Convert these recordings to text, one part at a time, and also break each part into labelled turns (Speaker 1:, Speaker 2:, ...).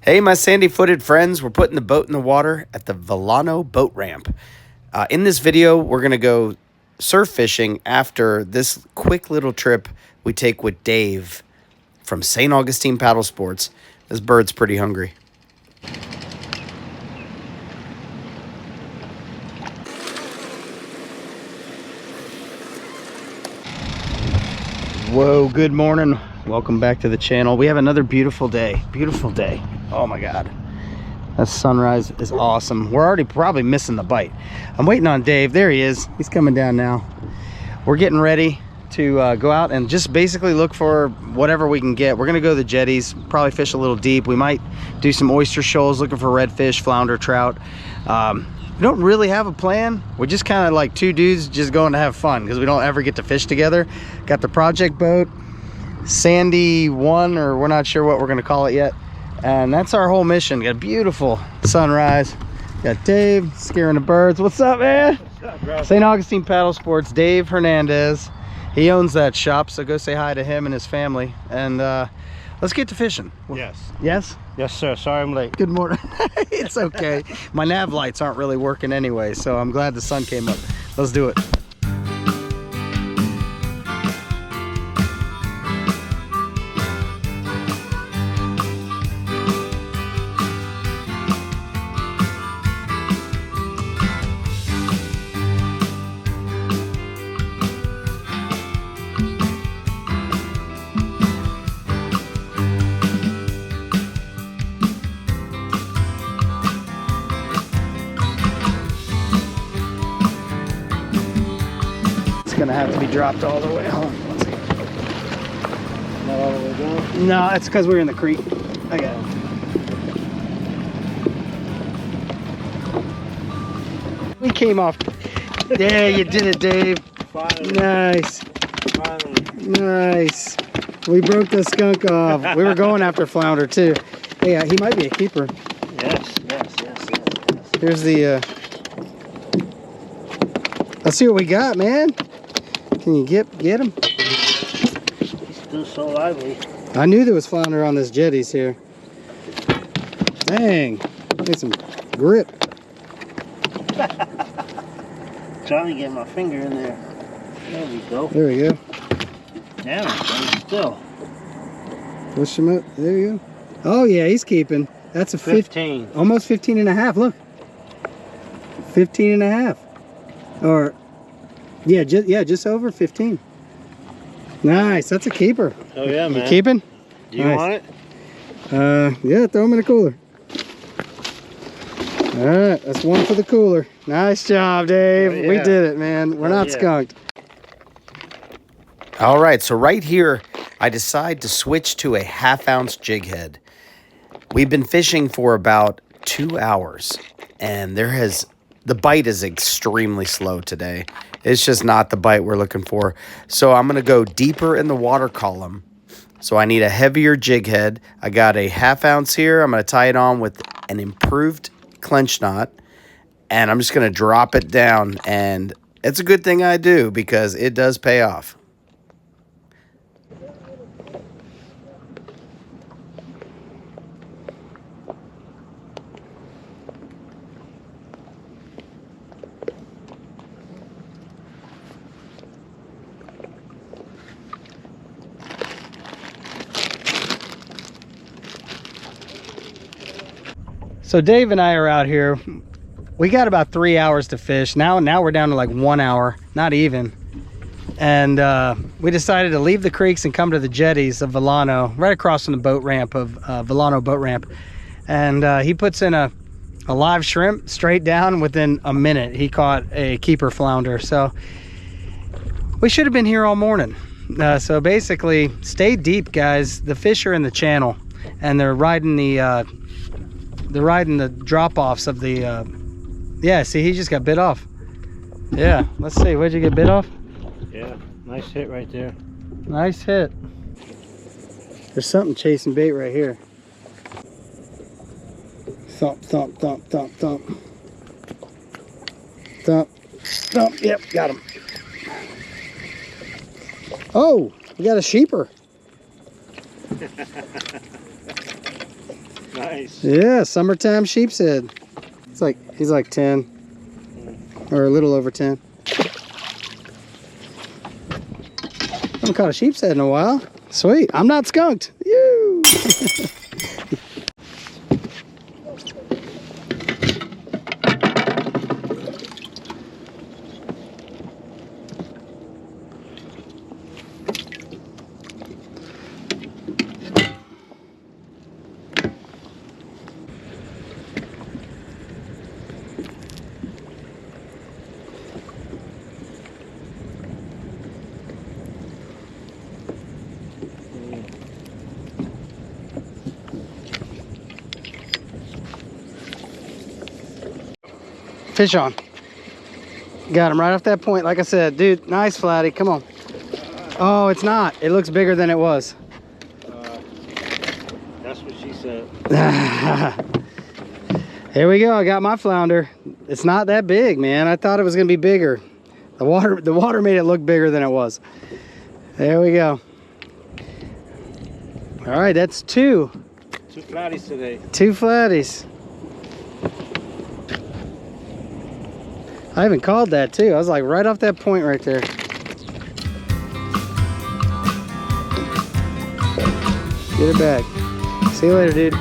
Speaker 1: Hey, my sandy-footed friends, we're putting the boat in the water at the Alano boat ramp. In this video, we're going to go surf fishing after this quick little trip we take with Dave from Saint Augustine Paddle Sports. This bird's pretty hungry. Whoa, good morning. Welcome back to the channel. We have another beautiful day. Beautiful day. Oh my God. That sunrise is awesome. We're already probably missing the bite. I'm waiting on Dave. There he is. He's coming down now. We're getting ready to go out and just basically look for whatever we can get. We're gonna go to the jetties, probably fish a little deep. We might do some oyster shoals, looking for redfish, flounder, trout. We don't really have a plan. We're just kind of like two dudes just going to have fun because we don't ever get to fish together. Got the project boat, Sandy 1, or we're not sure what we're gonna call it yet. And that's our whole mission. Got a beautiful sunrise. Got Dave scaring the birds. What's up, man? What's up, bro? Saint Augustine Paddle Sports, Dave Hernandez. He owns that shop, so go say hi to him and his family. And let's get to fishing.
Speaker 2: Yes.
Speaker 1: Yes?
Speaker 2: Yes, sir. Sorry I'm late.
Speaker 1: Good morning. It's okay. My nav lights aren't really working anyway, so I'm glad the sun came up. Let's do it. Gonna have to be dropped all the way home.
Speaker 2: Not all the way down?
Speaker 1: No, it's because we're in the creek. I got it. We came off. Yeah, you did it, Dave.
Speaker 2: Finally.
Speaker 1: Nice.
Speaker 2: Finally.
Speaker 1: Nice. We broke the skunk off. We were going after flounder too. Hey, he might be a keeper.
Speaker 2: Yes.
Speaker 1: Here's the. Let's see what we got, man. Can you get him?
Speaker 2: He's still so lively.
Speaker 1: I knew there was flounder on this jetties here. Dang, need some grip.
Speaker 2: Trying to get my finger in there. There we go.
Speaker 1: There we go.
Speaker 2: Damn it, still.
Speaker 1: Push him up. There you go. Oh yeah, he's keeping. That's a
Speaker 2: 15.
Speaker 1: Almost 15 and a half. Look. 15 and a half. Or yeah, just over 15. Nice. That's a keeper.
Speaker 2: Oh yeah, man.
Speaker 1: You keeping?
Speaker 2: Do you
Speaker 1: Nice.
Speaker 2: want it?
Speaker 1: Yeah, throw him in the cooler. All right, that's one for the cooler. Nice job, Dave.
Speaker 2: Oh, yeah.
Speaker 1: We did it, man. We're not
Speaker 2: yeah.
Speaker 1: skunked. All right, so right here, I decide to switch to a 1/2 ounce jig head. We've been fishing for about 2 hours, and the bite is extremely slow today. It's just not the bite we're looking for. So I'm gonna go deeper in the water column. So I need a heavier jig head. I got a 1/2 ounce here. I'm gonna tie it on with an improved clench knot, and I'm just gonna drop it down. And it's a good thing I do because it does pay off. So Dave and I are out here. We got about 3 hours to fish. Now we're down to like 1 hour, not even. And we decided to leave the creeks and come to the jetties of Alano, right across from the boat ramp of Alano boat ramp. And he puts in a live shrimp straight down. Within a minute, he caught a keeper flounder. So we should have been here all morning. So basically, stay deep, guys. The fish are in the channel, and they're riding the drop-offs of the yeah, see, he just got bit off. Yeah, let's see, where'd you get bit off?
Speaker 2: Yeah, nice hit right there.
Speaker 1: Nice hit. There's something chasing bait right here. Thump, thump, thump, thump, thump. Thump, thump, yep, got him. Oh, we got a sheeper.
Speaker 2: Nice.
Speaker 1: Yeah, summertime sheep's head. It's like, he's like 10 or a little over 10. Haven't caught a sheep's head in a while. Sweet. I'm not skunked. You. Fish on. Got him right off that point. Like I said, dude, nice flatty. Come on. Oh, it's not. It looks bigger than it was.
Speaker 2: That's what she said.
Speaker 1: Here we go. I got my flounder. It's not that big, man. I thought it was gonna be bigger. The water made it look bigger than it was. There we go. All right, that's two.
Speaker 2: 2 flatties today.
Speaker 1: 2 flatties. I even called that too. I was like right off that point right there. Get it back. See you later, dude.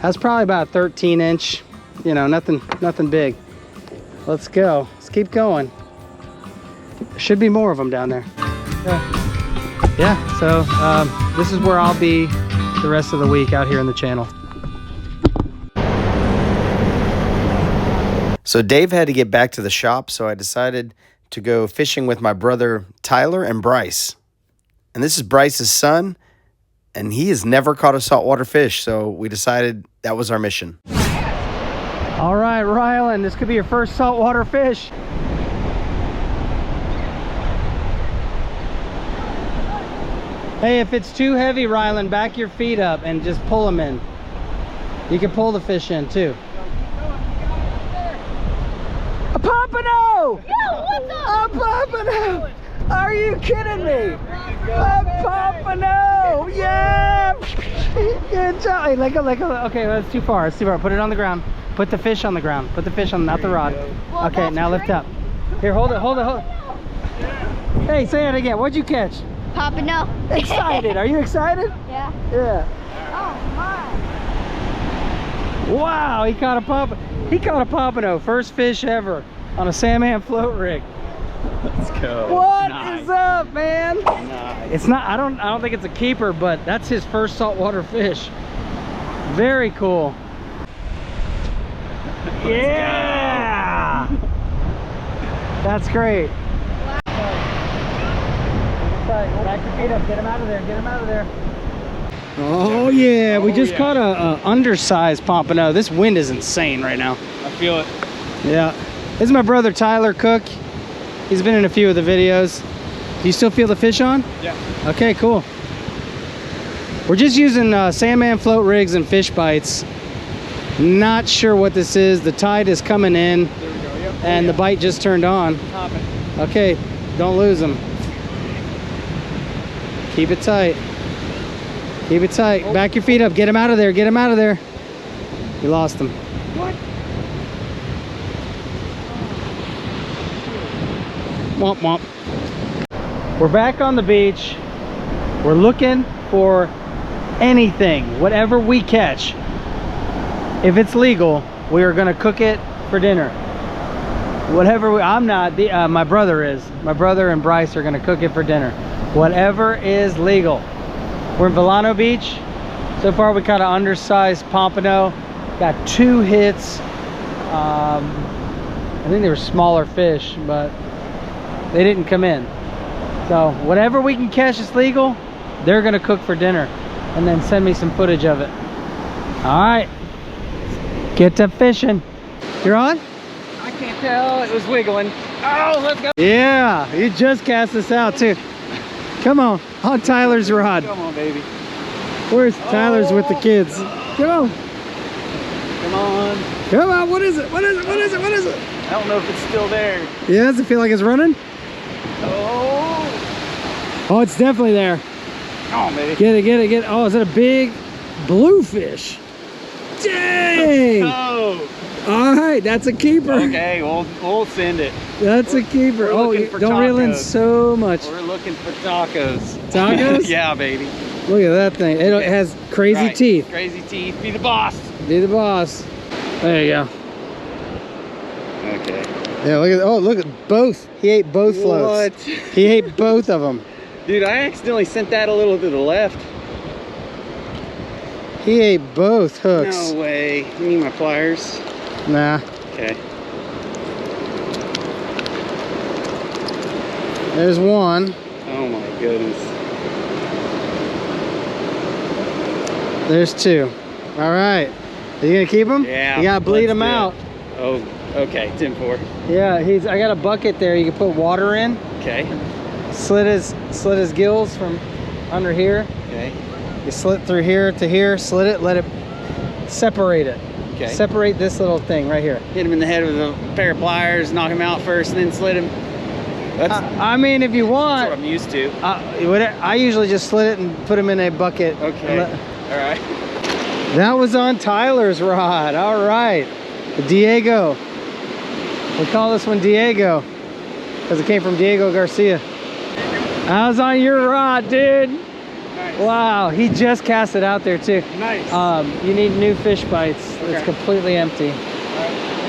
Speaker 1: That's probably about a 13-inch. You know, nothing big. Let's go. Let's keep going. There should be more of them down there. Yeah. So this is where I'll be the rest of the week out here in the channel. So Dave had to get back to the shop, so I decided to go fishing with my brother Tyler and Bryce. And this is Bryce's son, and he has never caught a saltwater fish, so we decided that was our mission. All right, Rylan, this could be your first saltwater fish. Hey, if it's too heavy, Rylan, back your feet up and just pull them in. You can pull the fish in too. A pompano!
Speaker 3: Yo, what's up?
Speaker 1: A pompano! Are you kidding me? A pompano! Yeah! Good job. Hey, let go. Okay, that's too far. It's too far. Put it on the ground. Put the fish on the ground. Put the fish on, not the rod. Okay, now lift up. Here, hold it. Hey, say it again. What'd you catch?
Speaker 3: Pompano.
Speaker 1: Excited. Are you excited?
Speaker 3: Yeah.
Speaker 1: Yeah.
Speaker 3: Oh my.
Speaker 1: Wow, he caught a pompano. First fish ever on a Sandman float rig.
Speaker 2: Let's go.
Speaker 1: What is up, man?
Speaker 2: Nice.
Speaker 1: It's not, I don't think it's a keeper, but that's his first saltwater fish. Very cool. Yeah. That's great. Back your feet up. Get him out of there. Get him out of there. Oh yeah, we just caught a undersized pompano. This wind is insane right now.
Speaker 2: I feel it.
Speaker 1: Yeah. This is my brother Tyler Cook. He's been in a few of the videos. Do you still feel the fish on?
Speaker 2: Yeah.
Speaker 1: Okay, cool. We're just using Sandman float rigs and fish bites. Not sure what this is. The tide is coming in.
Speaker 2: There we go. Yep.
Speaker 1: And the bite just turned on.
Speaker 2: Popping.
Speaker 1: Okay, don't lose them. Keep it tight. Keep it tight. Oh. Back your feet up. Get him out of there. Get him out of there. You lost him.
Speaker 2: What?
Speaker 1: Womp womp. We're back on the beach. We're looking for anything, whatever we catch. If it's legal, we are gonna cook it for dinner. Whatever I'm not, my brother is. My brother and Bryce are gonna cook it for dinner. Whatever is legal. We're in Alano Beach. So far we caught an undersized pompano. Got 2 hits. I think they were smaller fish, but they didn't come in. So whatever we can catch is legal. They're gonna cook for dinner and then send me some footage of it. All right, get to fishing. You're on?
Speaker 2: I can't tell. It was wiggling. Oh, let's go.
Speaker 1: Yeah, you just cast this out too. Come on Tyler's rod.
Speaker 2: Come on, baby.
Speaker 1: Where's Tyler's with the kids? Come on.
Speaker 2: Come on.
Speaker 1: Come on, what is it? What is it? What is it? What is it?
Speaker 2: I don't know if it's still there.
Speaker 1: Yeah, does it feel like it's running?
Speaker 2: Oh.
Speaker 1: Oh, it's definitely there.
Speaker 2: Come on, baby.
Speaker 1: Get it, get it, get it. Oh, is it a big? bluefish. Dang!
Speaker 4: Oh!
Speaker 1: All right, that's a keeper.
Speaker 4: Okay, we'll send it.
Speaker 1: That's a keeper.
Speaker 4: We're
Speaker 1: Oh,
Speaker 4: looking for
Speaker 1: don't reel in
Speaker 4: tacos.
Speaker 1: so much.
Speaker 4: We're looking for tacos.
Speaker 1: Tacos?
Speaker 4: Yeah, baby.
Speaker 1: Look at that thing. It has crazy
Speaker 4: Right.
Speaker 1: teeth.
Speaker 4: Crazy teeth. Be the boss.
Speaker 1: Be the boss. There you go.
Speaker 4: Okay.
Speaker 1: Yeah, look at both. He ate both floats.
Speaker 4: What?
Speaker 1: He ate both of them.
Speaker 4: Dude, I accidentally sent that a little to the left.
Speaker 1: He ate both hooks.
Speaker 4: No way. You need my pliers?
Speaker 1: Nah.
Speaker 4: Okay.
Speaker 1: There's one.
Speaker 4: Oh my goodness.
Speaker 1: There's two. All right. Are you gonna keep them?
Speaker 4: Yeah.
Speaker 1: You gotta bleed
Speaker 4: let's
Speaker 1: them
Speaker 4: do it.
Speaker 1: out.
Speaker 4: Oh, okay. 10-4.
Speaker 1: Yeah. I got a bucket there. You can put water in.
Speaker 4: Okay.
Speaker 1: Slit his gills from under here.
Speaker 4: Okay.
Speaker 1: You slit through here to here. Slit it. Let it separate it.
Speaker 4: Okay.
Speaker 1: Separate this little thing right here.
Speaker 4: Hit him in the head with a pair of pliers, knock him out first, and then slit him. That's
Speaker 1: I mean, if you want,
Speaker 4: what I'm used to.
Speaker 1: I usually just slit it and put them in a bucket.
Speaker 4: Okay. All right.
Speaker 1: That was on Tyler's rod. All right. The Diego. We call this one Diego because it came from Diego Garcia. That was on your rod, dude.
Speaker 4: Nice.
Speaker 1: Wow. He just cast it out there too.
Speaker 4: Nice.
Speaker 1: You need new fish bites.
Speaker 4: Okay.
Speaker 1: It's completely empty.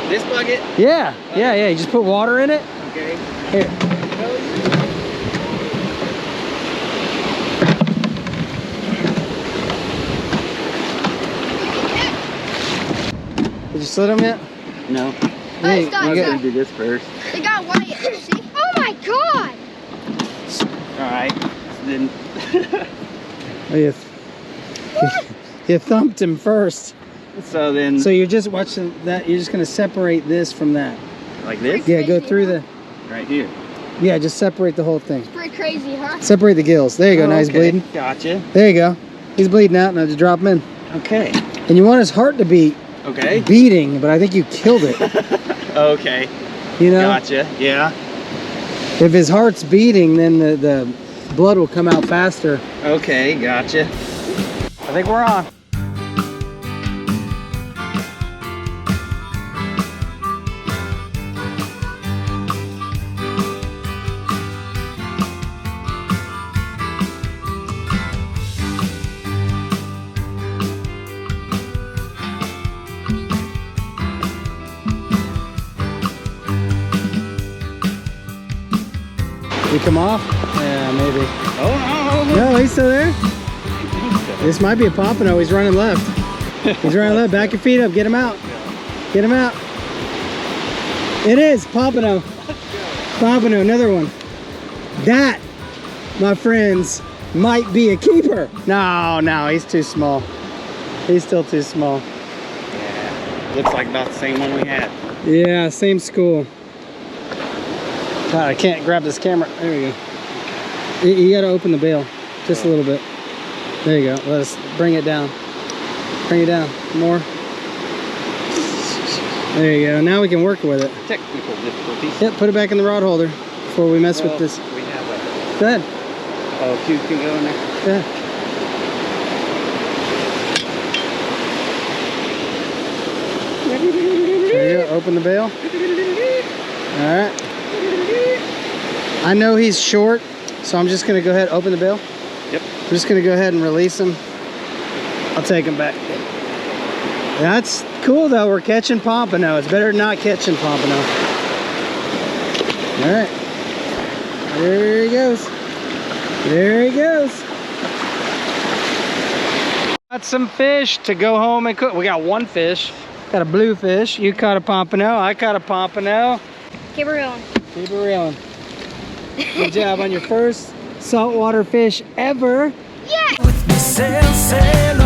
Speaker 4: This bucket?
Speaker 1: Yeah. Yeah. You just put water in it.
Speaker 4: Okay.
Speaker 1: Here. Did you slit them yet?
Speaker 4: No.
Speaker 1: Hey,
Speaker 3: stop,
Speaker 1: you
Speaker 4: I'm
Speaker 1: got-
Speaker 4: gonna do this first.
Speaker 3: They got white. See? Oh my god!
Speaker 4: All right. Then.
Speaker 1: Oh, you thumped him first.
Speaker 4: So then.
Speaker 1: So you're just watching that. You're just gonna separate this from that.
Speaker 4: Like this?
Speaker 1: Yeah, go through the.
Speaker 4: Right here.
Speaker 1: Yeah, just separate the whole thing.
Speaker 3: Pretty crazy, huh?
Speaker 1: Separate the gills. There you go.
Speaker 4: Oh,
Speaker 1: Now he's
Speaker 4: okay.
Speaker 1: bleeding.
Speaker 4: Gotcha.
Speaker 1: There you go. He's bleeding out. Now just drop him in.
Speaker 4: Okay.
Speaker 1: And you want his heart to be
Speaker 4: Okay.
Speaker 1: beating, but I think you killed it.
Speaker 4: Okay.
Speaker 1: You know,
Speaker 4: Gotcha. Yeah.
Speaker 1: if his heart's beating, then the blood will come out faster.
Speaker 4: Okay. Gotcha.
Speaker 1: I think we're on. You come off? Yeah, maybe.
Speaker 4: Oh no.
Speaker 1: No, he's still there. This might be a pompano. He's running left. He's running left. Back your feet up. Get him out. Get him out. It is pompano. Pompano, another one. That, my friends, might be a keeper. No, he's too small. He's still too small.
Speaker 4: Yeah. Looks like about the same one we had.
Speaker 1: Yeah, same school. God, I can't grab this camera. There you go. You gotta open the bail just a little bit. There you go. Let us bring it down. Bring it down. More. There you go. Now we can work with it.
Speaker 4: Technical difficulties.
Speaker 1: Yep, put it back in the rod holder before we mess with this.
Speaker 4: We have a.
Speaker 1: Go ahead.
Speaker 4: Oh, Q can go in there.
Speaker 1: Yeah. There you go. Open the bail. All right. I know he's short, so I'm just gonna go ahead and open the bail.
Speaker 4: Yep.
Speaker 1: I'm just gonna go ahead and release him. I'll take him back. That's cool though, we're catching pompano. It's better than not catching pompano. All right. There he goes. There he goes. Got some fish to go home and cook. We got one fish. Got a blue fish. You caught a pompano. I caught a pompano.
Speaker 3: Keep it reeling.
Speaker 1: Keep it reeling. Good job on your first saltwater fish ever.
Speaker 3: Yeah!
Speaker 5: Sail, sail